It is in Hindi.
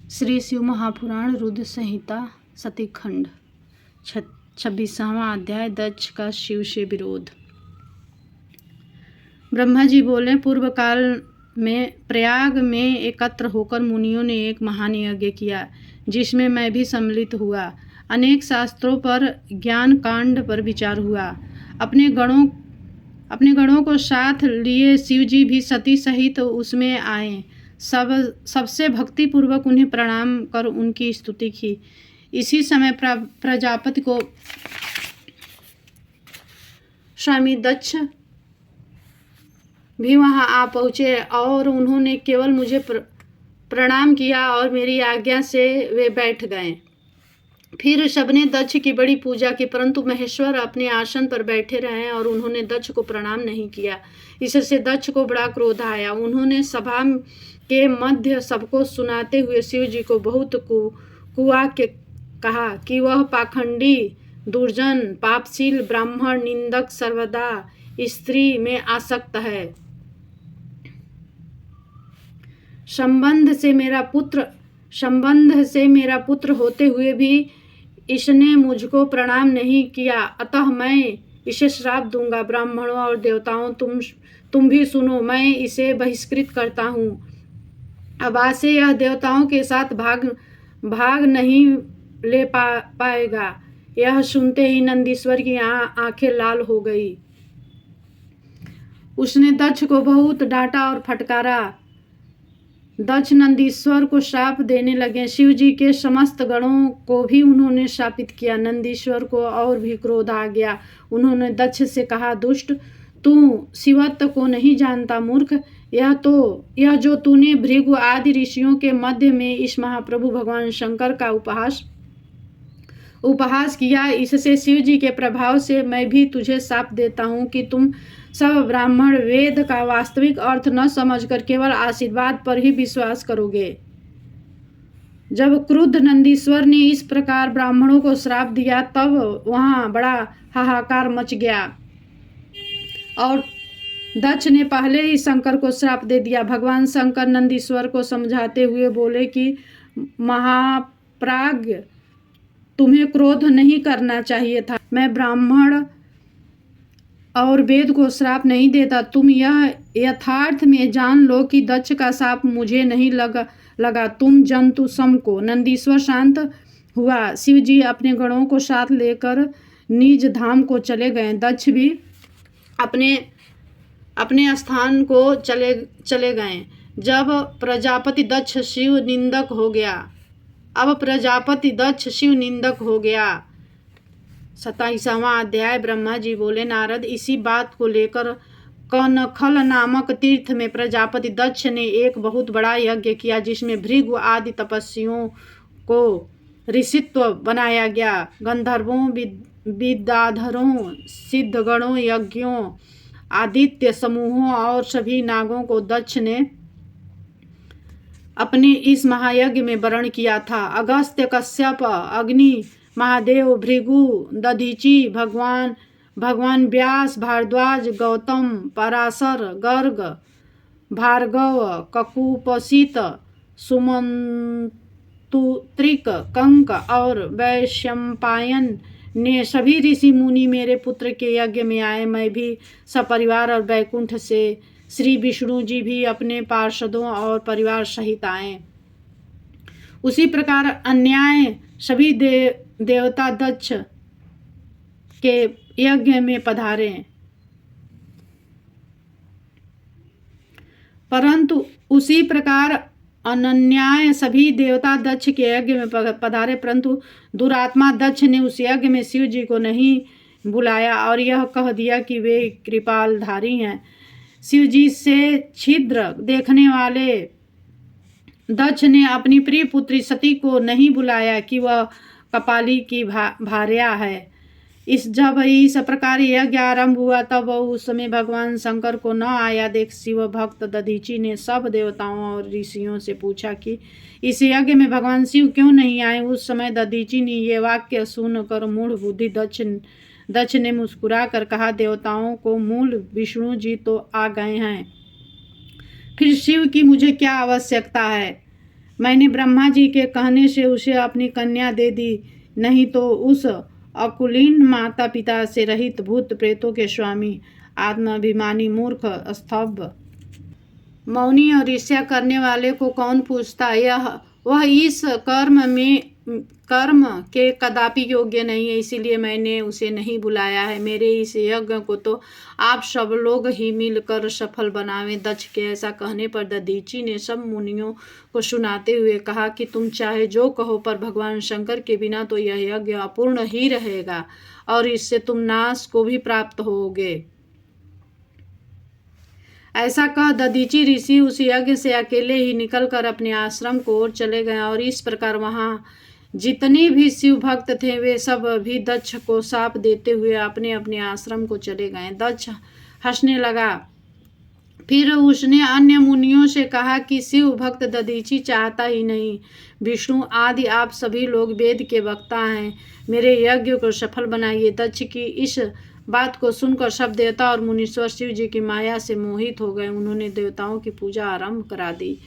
श्री शिव महापुराण रुद्र संहिता सती खंड 26वां अध्याय दक्ष का शिव से विरोध। ब्रह्मा जी बोले, पूर्व काल में प्रयाग में एकत्र होकर मुनियों ने एक महान यज्ञ किया, जिसमें मैं भी सम्मिलित हुआ। अनेक शास्त्रों पर, ज्ञान कांड पर विचार हुआ। अपने गणों को साथ लिए शिव जी भी सती सहित उसमें आए। सबसे भक्ति पूर्वक उन्हें प्रणाम कर उनकी स्तुति की। इसी समय प्रजापति को स्वामी दक्ष भी वहां आ पहुंचे और उन्होंने केवल मुझे प्रणाम किया और मेरी आज्ञा से वे बैठ गए। फिर सबने दक्ष की बड़ी पूजा की, परंतु महेश्वर अपने आसन पर बैठे रहे और उन्होंने दक्ष को प्रणाम नहीं किया। इससे दक्ष को बड़ा क्रोध आया। उन्होंने सभा के मध्य सबको सुनाते हुए शिव जी को बहुत कुआ के कहा कि वह पाखंडी, दुर्जन, पापशील, ब्राह्मण, निंदक, सर्वदा स्त्री में आसक्त है। संबंध से मेरा पुत्र होते हुए भी इसने मुझको प्रणाम नहीं किया, अतः मैं इसे श्राप दूंगा। ब्राह्मणों और देवताओं, तुम भी सुनो, मैं इसे बहिष्कृत करता हूँ। अब आज से यह देवताओं के साथ भाग नहीं ले पाएगा। यह सुनते ही नंदीश्वर की आंखें लाल हो गई। उसने दक्ष को बहुत डांटा और फटकारा। दक्ष नंदीश्वर को श्राप देने लगे। शिव जी के समस्त गणों को भी उन्होंने शापित किया। नंदीश्वर को और भी क्रोध आ गया। उन्होंने दक्ष से कहा, दुष्ट, तू शिवत्व को नहीं जानता मूर्ख। यह जो तूने भृगु आदि ऋषियों के मध्य में इस महाप्रभु भगवान शंकर का उपहास किया, इससे शिव जी के प्रभाव से मैं भी तुझे शाप देता हूँ कि तुम सब ब्राह्मण वेद का वास्तविक अर्थ न समझकर केवल आशीर्वाद पर ही विश्वास करोगे। जब क्रुद्ध नंदीश्वर ने इस प्रकार ब्राह्मणों को श्राप दिया, तब वहां बड़ा हाहाकार मच गया और दक्ष ने पहले ही शंकर को श्राप दे दिया। भगवान शंकर नंदीश्वर को समझाते हुए बोले कि महाप्राज्ञ, तुम्हें क्रोध नहीं करना चाहिए था। मैं ब्राह्मण और वेद को श्राप नहीं देता। तुम यह यथार्थ में जान लो कि दक्ष का शाप मुझे नहीं लगा, तुम जंतु सम को। नंदीश्वर शांत हुआ। शिव जी अपने गणों को साथ लेकर निज धाम को चले गए। दक्ष भी अपने स्थान को चले गए। जब प्रजापति दक्ष शिव निंदक हो गया। 27वां अध्याय। ब्रह्मा जी बोले, नारद, इसी बात को लेकर कनखल नामक तीर्थ में प्रजापति दक्ष ने एक बहुत बड़ा यज्ञ किया, जिसमें भृगु आदि तपस्वियों को ऋषित्व बनाया गया। गंधर्वों, विद्याधरों, सिद्धगणों, यज्ञों, आदित्य समूहों और सभी नागों को दक्ष ने अपने इस महायज्ञ में वरण किया था। अगस्त्य, कश्यप, अग्नि, महादेव, भृगु, दधीचि, भगवान व्यास, भारद्वाज, गौतम, पराशर, गर्ग, भार्गव, ककुपसित, सुमंत्रिक, कंक और वैशंपायन ने सभी ऋषि मुनि मेरे पुत्र के यज्ञ में आए। मैं भी सपरिवार और वैकुंठ से श्री विष्णु जी भी अपने पार्षदों और परिवार सहित आए। उसी प्रकार अन्याय सभी देवता दक्ष के यज्ञ में पधारे, परंतु उसी प्रकार अनन्याय सभी देवता दक्ष के यज्ञ में पधारे, परंतु दुरात्मा दक्ष ने उस यज्ञ में शिव जी को नहीं बुलाया और यह कह दिया कि वे कृपालधारी हैं। शिव जी से छिद्र देखने वाले दक्ष ने अपनी प्रिय पुत्री सती को नहीं बुलाया कि वह कपाली की भार्या है। जब इस प्रकार यज्ञ आरंभ हुआ, तब उस समय भगवान शंकर को न आया देख शिव भक्त दधीचि ने सब देवताओं और ऋषियों से पूछा कि इस यज्ञ में भगवान शिव क्यों नहीं आए। उस समय दधीचि ने ये वाक्य सुनकर मूढ़ बुद्धि दक्ष ने मुस्कुरा कर कहा, देवताओं को मूल विष्णु जी तो आ गए हैं, फिर शिव की मुझे क्या आवश्यकता है। मैंने ब्रह्मा जी के कहने से उसे अपनी कन्या दे दी, नहीं तो उस अकुलीन माता पिता से रहित भूत प्रेतों के स्वामी आत्माभिमानी मूर्ख स्तब्ध मौनी और ईर्ष्या करने वाले को कौन पूछता, वह इस कर्म के कदापि योग्य नहीं है, इसीलिए मैंने उसे नहीं बुलाया है। मेरे इस यज्ञ को तो आप सब लोग ही मिलकर सफल बनावें। दक्ष के ऐसा कहने पर दधीचि ने सब मुनियों को सुनाते हुए कहा कि तुम चाहे जो कहो, पर भगवान शंकर के बिना तो यह यज्ञ अपूर्ण ही रहेगा और इससे तुम नाश को भी प्राप्त होगे। ऐसा कह दधीचि ऋषि उस यज्ञ से अकेले ही निकलकर अपने आश्रम को ओर चले गए और इस प्रकार वहाँ जितने भी शिव भक्त थे वे सब भी दक्ष को शाप देते हुए अपने अपने आश्रम को चले गए। दक्ष हंसने लगा। फिर उसने अन्य मुनियों से कहा कि शिव भक्त दधीचि चाहता ही नहीं, विष्णु आदि आप सभी लोग वेद के वक्ता हैं, मेरे यज्ञ को सफल बनाइए। दक्ष की इस बात को सुनकर सब देवता और मुनीश्वर शिव जी की माया से मोहित हो गए। उन्होंने देवताओं की पूजा आरंभ करा दी।